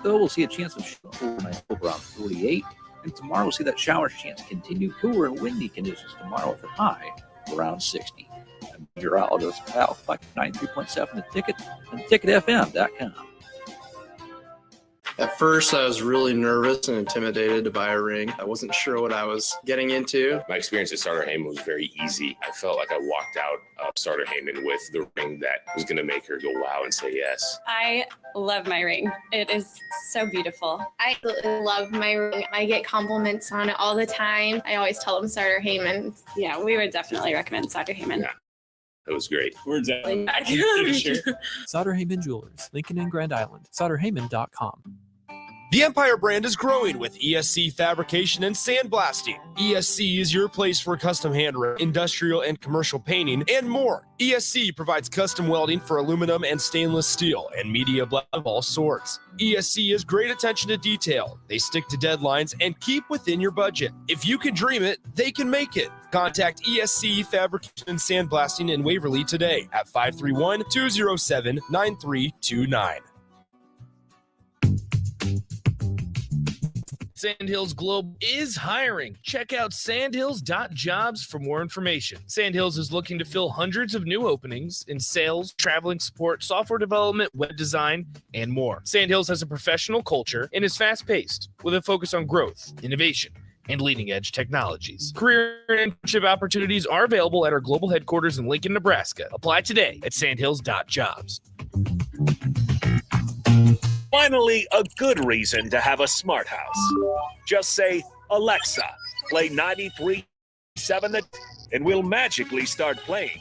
though, we'll see a chance of overnight over around 48. And tomorrow, we'll see that shower chance continue. Cooler and windy conditions tomorrow with a high of around 60. And meteorologist Al Fleck, 93.7 The Ticket and ticketfm.com. At first, I was really nervous and intimidated to buy a ring. I wasn't sure what I was getting into. My experience at Starter Heyman was very easy. I felt like I walked out of Starter Heyman with the ring that was going to make her go wow and say yes. I love my ring. It is so beautiful. I love my ring. I get compliments on it all the time. I always tell them Starter Heyman. Yeah, we would definitely recommend Starter Heyman. Yeah. It was great. We're definitely Sauter Heyman Jewelers, Lincoln and Grand Island. SauterHeyman.com. The Empire brand is growing with ESC fabrication and sandblasting. ESC is your place for custom handrail, industrial and commercial painting, and more. ESC provides custom welding for aluminum and stainless steel and media of all sorts. ESC has great attention to detail. They stick to deadlines and keep within your budget. If you can dream it, they can make it. Contact ESC Fabrication and Sandblasting in Waverly today at 531-207-9329. Sandhills Globe is hiring. Check out sandhills.jobs for more information. Sandhills is looking to fill hundreds of new openings in sales, traveling support, software development, web design, and more. Sandhills has a professional culture and is fast-paced with a focus on growth, innovation, and leading-edge technologies. Career and internship opportunities are available at our global headquarters in Lincoln, Nebraska. Apply today at sandhills.jobs. Finally, a good reason to have a smart house. Just say, Alexa, play 93.7 and we'll magically start playing.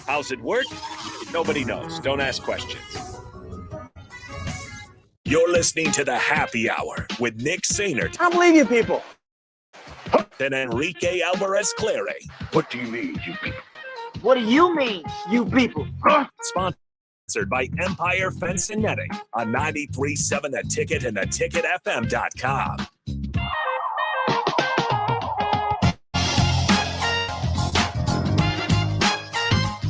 How's it work? Nobody knows. Don't ask questions. You're listening to the Happy Hour with Nick Sainert. I believe you people. And Enrique Alvarez Clary. What do you mean, you people? What do you mean, you people? Sponsored by Empire Fence and Netting on 93.7 The Ticket and theticketfm.com.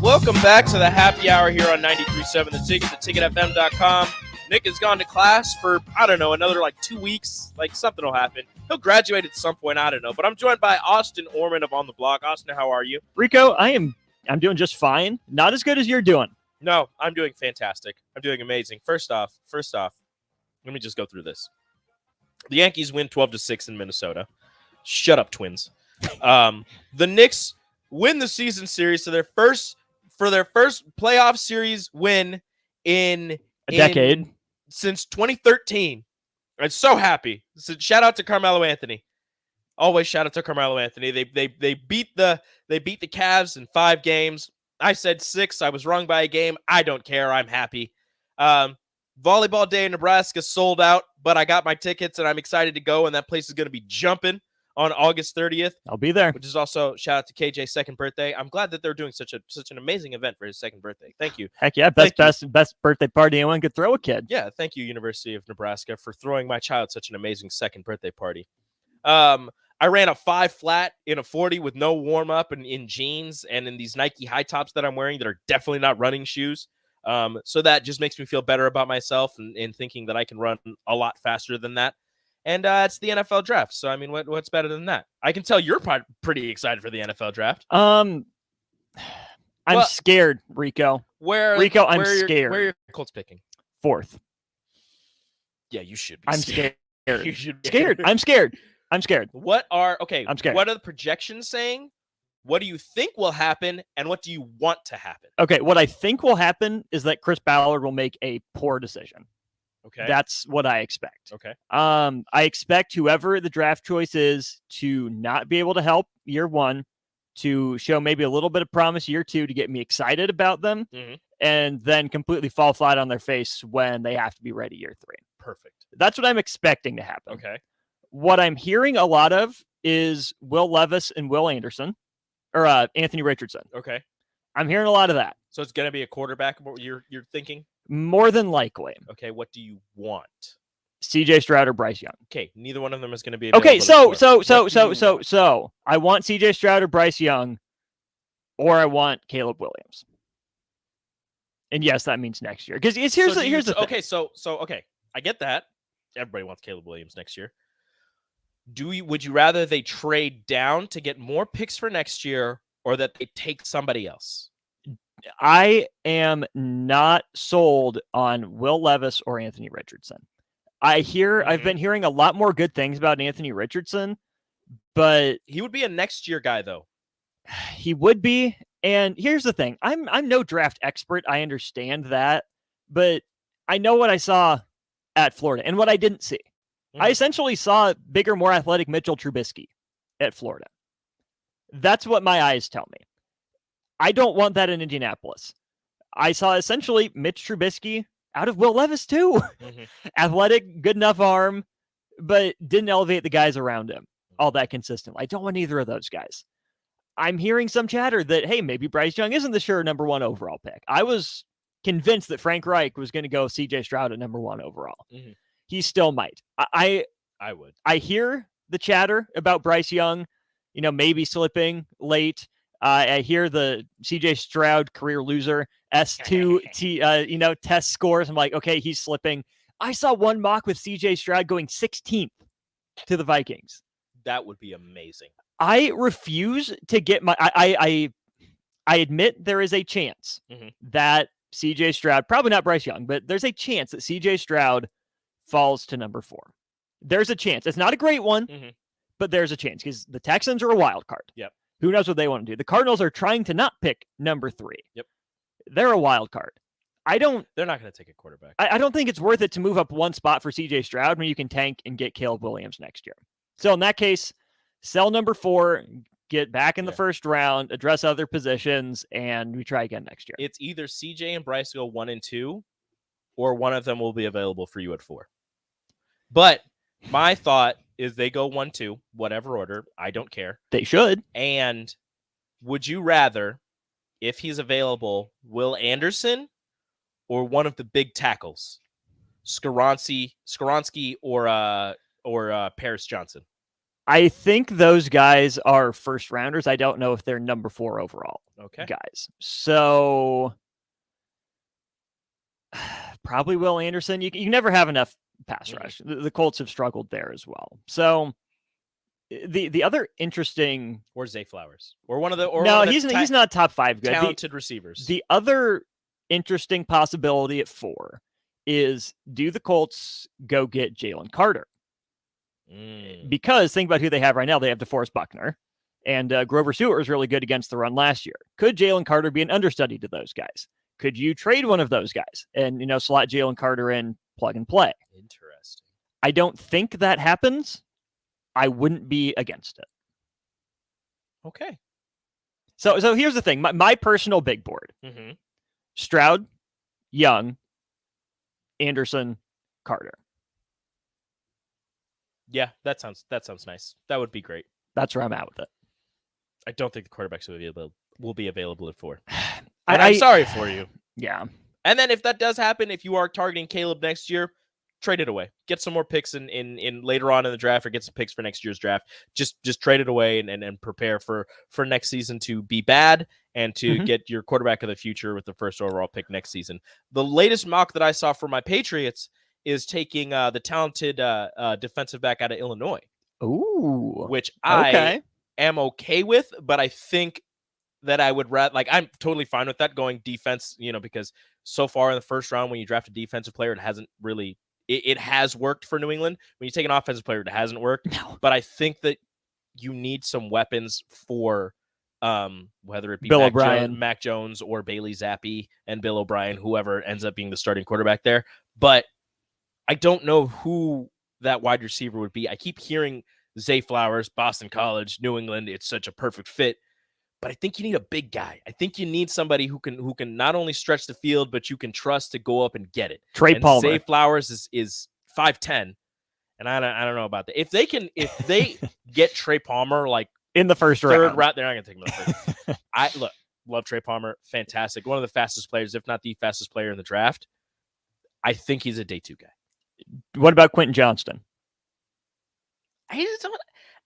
Welcome back to the Happy Hour here on 93.7 The Ticket, theticketfm.com. Nick has gone to class for, I don't know, another 2 weeks. Something will happen. He'll graduate at some point, I don't know. But I'm joined by Austin Orman of On the Block. Austin, how are you? Rico, I'm doing just fine. Not as good as you're doing. No, I'm doing fantastic. I'm doing amazing. First off, let me just go through this. The Yankees win 12-6 in Minnesota. Shut up, Twins. The Knicks win the season series for their first playoff series win in a decade since 2013. I'm so happy. So shout out to Carmelo Anthony. Always shout out to Carmelo Anthony. They beat the Cavs in 5 games. I said 6. I was wrong by a game. I don't care. I'm happy. Volleyball Day in Nebraska sold out, but I got my tickets and I'm excited to go. And that place is going to be jumping on August 30th. I'll be there. Which is also shout out to KJ's second birthday. I'm glad that they're doing such an amazing event for his second birthday. Thank you. Heck yeah, best birthday party anyone could throw a kid. Yeah, thank you, University of Nebraska, for throwing my child such an amazing second birthday party. I ran a 5 flat in a 40 with no warm up and in jeans and in these Nike high tops that I'm wearing that are definitely not running shoes. So that just makes me feel better about myself and thinking that I can run a lot faster than that. And it's the NFL draft. So, I mean, what's better than that? I can tell you're pretty excited for the NFL draft. I'm scared, Rico. I'm scared. Where are your Colts picking? 4th. Yeah, you should be. I'm scared. scared. You should be scared. I'm scared. I'm scared. I'm scared. What are the projections saying? What do you think will happen? And what do you want to happen? Okay, what I think will happen is that Chris Ballard will make a poor decision. Okay. That's what I expect. Okay. I expect whoever the draft choice is to not be able to help year 1, to show maybe a little bit of promise year 2 to get me excited about them, and then completely fall flat on their face when they have to be ready year 3. Perfect. That's what I'm expecting to happen. Okay. What I'm hearing a lot of is Will Levis and Will Anderson, or Anthony Richardson. Okay. I'm hearing a lot of that. So it's going to be a quarterback, what you're thinking? More than likely. Okay, what do you want? CJ Stroud or Bryce Young. Okay, neither one of them is going to be Okay, available at 4. so I want CJ Stroud or Bryce Young, or I want Caleb Williams. And yes, that means next year. Because here's the thing. Okay, so I get that. Everybody wants Caleb Williams next year. Would you rather they trade down to get more picks for next year, or that they take somebody else? I am not sold on Will Levis or Anthony Richardson. I've been hearing a lot more good things about Anthony Richardson, but he would be a next year guy though. He would be. And here's the thing. I'm no draft expert. I understand that, but I know what I saw at Florida and what I didn't see. I essentially saw bigger, more athletic Mitchell Trubisky at Florida. That's what my eyes tell me. I don't want that in Indianapolis. I saw essentially Mitch Trubisky out of Will Levis too. Athletic, good enough arm, but didn't elevate the guys around him all that consistently. I don't want either of those guys. I'm hearing some chatter that, hey, maybe Bryce Young isn't the sure number 1 overall pick. I was convinced that Frank Reich was going to go CJ Stroud at number 1 overall. He still might. I would. I hear the chatter about Bryce Young, maybe slipping late. I hear the CJ Stroud career loser S2 test scores. I'm like, okay, he's slipping. I saw one mock with CJ Stroud going 16th to the Vikings. That would be amazing. I refuse to get my. I admit there is a chance that CJ Stroud, probably not Bryce Young, but there's a chance that CJ Stroud falls to number 4. There's a chance. It's not a great one, but there's a chance because the Texans are a wild card. Yep. Who knows what they want to do? The Cardinals are trying to not pick number 3. Yep. They're a wild card. They're not going to take a quarterback. I don't think it's worth it to move up one spot for CJ Stroud when you can tank and get Caleb Williams next year. So in that case, sell number 4, get back in the first round, address other positions, and we try again next year. It's either CJ and Bryce go 1 and 2, or one of them will be available for you at 4. But my thought is they go 1-2, whatever order. I don't care. They should. And would you rather, if he's available, Will Anderson or one of the big tackles, Skoronski or Paris Johnson? I think those guys are first rounders. I don't know if they're number 4 overall guys. So probably Will Anderson. You never have enough pass rush. The Colts have struggled there as well. So the other interesting, or Zay Flowers, or one of the he's not top 5 good talented receivers. The other interesting possibility at 4 is, do the Colts go get Jalen Carter? Because think about who they have right now. They have DeForest Buckner, and Grover Stewart was really good against the run last year. Could Jalen Carter be an understudy to those guys? Could you trade one of those guys and slot Jalen Carter in, plug and play? Interesting. I don't think that happens. I wouldn't be against it. Okay. So here's the thing. My personal big board: Stroud, Young, Anderson, Carter. Yeah, that sounds nice. That would be great. That's where I'm at with it. I don't think the quarterbacks will be available at 4. I'm sorry for you. Yeah. And then if that does happen, if you are targeting Caleb next year, trade it away. Get some more picks in later on in the draft, or get some picks for next year's draft. Just trade it away and prepare for next season to be bad and to get your quarterback of the future with the first overall pick next season. The latest mock that I saw for my Patriots is taking the talented defensive back out of Illinois. Ooh. Which I am okay with, but I think that I would rather, I'm totally fine with that going defense, because so far in the first round, when you draft a defensive player, it hasn't really, it has worked for New England. When you take an offensive player, it hasn't worked. No. But I think that you need some weapons for whether it be Bill O'Brien, Mac Jones, or Bailey Zappi and Bill O'Brien, whoever ends up being the starting quarterback there. But I don't know who that wide receiver would be. I keep hearing Zay Flowers, Boston College, New England. It's such a perfect fit. But I think you need a big guy. I think you need somebody who can not only stretch the field, but you can trust to go up and get it. Trey Palmer. Zay Flowers is 5'10", and I don't know about that. If they get Trey Palmer in the first third round, they're not going to take him in the first. I love Trey Palmer, fantastic, one of the fastest players, if not the fastest player in the draft. I think he's a day 2 guy. What about Quentin Johnston? I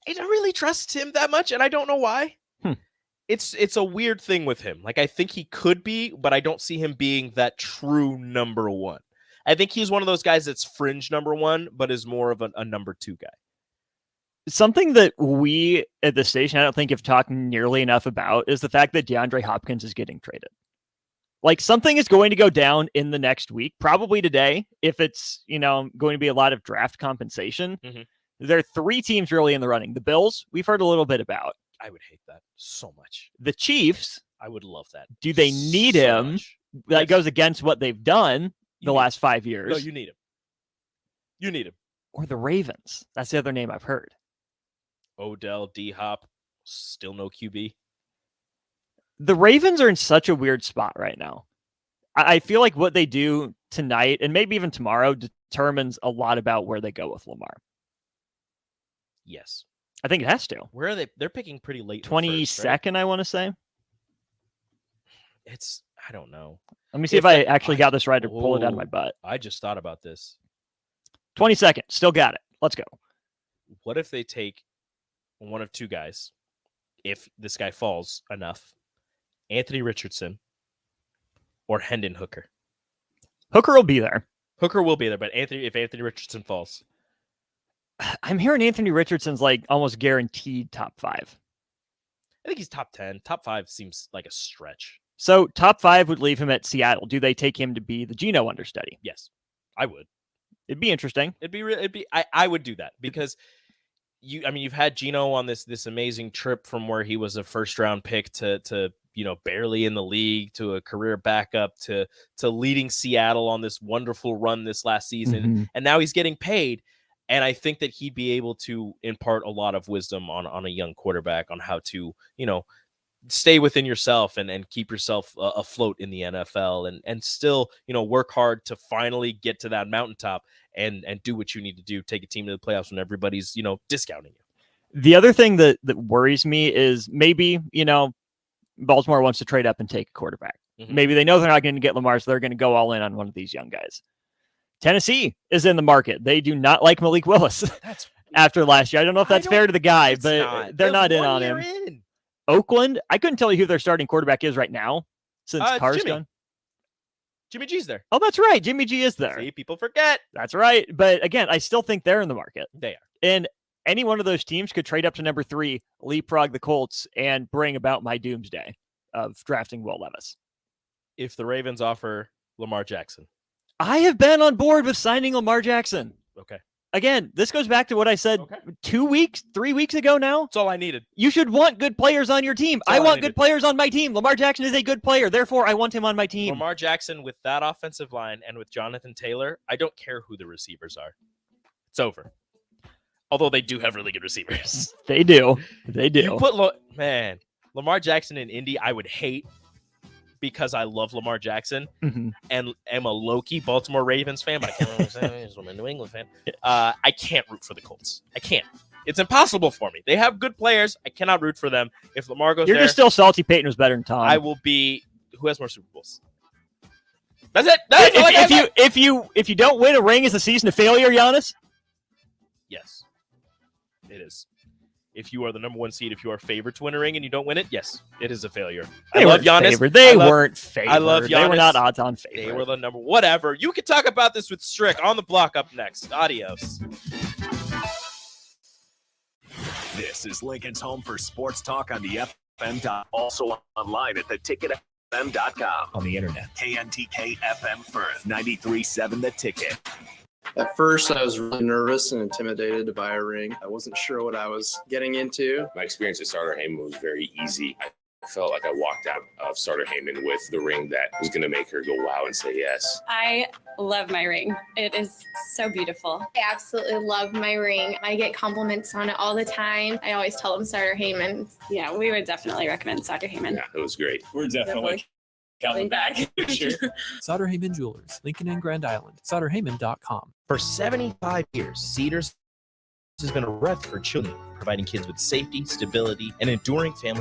don't really trust him that much, and I don't know why. It's a weird thing with him. Like, I think he could be, but I don't see him being that true number one. I think he's one of those guys that's fringe number one, but is more of a number two guy. Something that we at the station, I don't think have talked nearly enough about is the fact that DeAndre Hopkins is getting traded. Like, something is going to go down in the next week, probably today, if it's, going to be a lot of draft compensation. There are 3 teams really in the running. The Bills, we've heard a little bit about. I would hate that so much. The Chiefs. I would love that. Do they need him? Much. That Yes. goes against what they've done the last 5 years. No, you need him. You need him. Or the Ravens. That's the other name I've heard. Odell, D-Hop, still no QB. The Ravens are in such a weird spot right now. I feel like what they do tonight and maybe even tomorrow determines a lot about where they go with Lamar. Yes. I think it has to. Where are they? They're picking pretty late. 22nd, I want to say. I don't know. Let me see if I actually got this right or pull it out of my butt. I just thought about this. 22nd. Still got it. Let's go. What if they take one of 2 guys, if this guy falls enough, Anthony Richardson or Hendon Hooker? Hooker will be there. Hooker will be there, but if Anthony Richardson falls. I'm hearing Anthony Richardson's like almost guaranteed top 5. I think he's top 10. Top 5 seems like a stretch. So top 5 would leave him at Seattle. Do they take him to be the Geno understudy? Yes, I would. It'd be interesting. I would do that because you've had Geno on this amazing trip from where he was a first round pick to barely in the league, to a career backup, to leading Seattle on this wonderful run this last season. And now he's getting paid. And I think that he'd be able to impart a lot of wisdom on a young quarterback on how to, stay within yourself and keep yourself afloat in the NFL and still, work hard to finally get to that mountaintop and do what you need to do. Take a team to the playoffs when everybody's, discounting you. The other thing that worries me is maybe, Baltimore wants to trade up and take a quarterback. Maybe they know they're not going to get Lamar, so they're going to go all in on one of these young guys. Tennessee is in the market. They do not like Malik Willis after last year. I don't know if that's fair to the guy, but they're not in on him. Oakland, I couldn't tell you who their starting quarterback is right now since Carr's gone. Jimmy G's there. Oh, that's right. Jimmy G is there. See, people forget. That's right. But again, I still think they're in the market. They are. And any one of those teams could trade up to number 3, leapfrog the Colts, and bring about my doomsday of drafting Will Levis. If the Ravens offer Lamar Jackson. I have been on board with signing Lamar Jackson. Okay. Again, this goes back to what I said 3 weeks ago now. That's all I needed. You should want good players on your team. I want good players on my team. Lamar Jackson is a good player. Therefore, I want him on my team. Lamar Jackson with that offensive line and with Jonathan Taylor, I don't care who the receivers are. It's over. Although they do have really good receivers. They do. They do. You put Lamar Jackson in Indy, I would hate because I love Lamar Jackson and am a low-key Baltimore Ravens fan, but I can't remember saying I'm a New England fan. I can't root for the Colts. I can't. It's impossible for me. They have good players. I cannot root for them. If Lamar goes You're just still salty Peyton was better than Tom. I will be who has more Super Bowls. That's it. That's all I got. If you don't win a ring, is the season a failure, Giannis? Yes. It is. If you are the number 1 seed, if you are favored to win a ring and you don't win it, yes, it is a failure. They I love Giannis. Favored. They weren't favored. I love Giannis. They were not odds-on favored. They were the number. Whatever. You can talk about this with Strick on the block up next. Adios. This is Lincoln's home for sports talk on the FM. Also online at theticketfm.com. On the internet. KNTK FM Firth, 93.7 The Ticket. At first, I was really nervous and intimidated to buy a ring. I wasn't sure what I was getting into. My experience at Starter Heyman was very easy. I felt like I walked out of Starter Heyman with the ring that was going to make her go wow and say yes. I love my ring. It is so beautiful. I absolutely love my ring. I get compliments on it all the time. I always tell them Starter Heyman. Yeah, we would definitely recommend Starter Heyman. Yeah, it was great. We're definitely coming back. Sure. Sauter Heyman Jewelers, Lincoln and Grand Island. SauterHeyman.com. For 75 years, Cedars has been a refuge for children, providing kids with safety, stability, and enduring family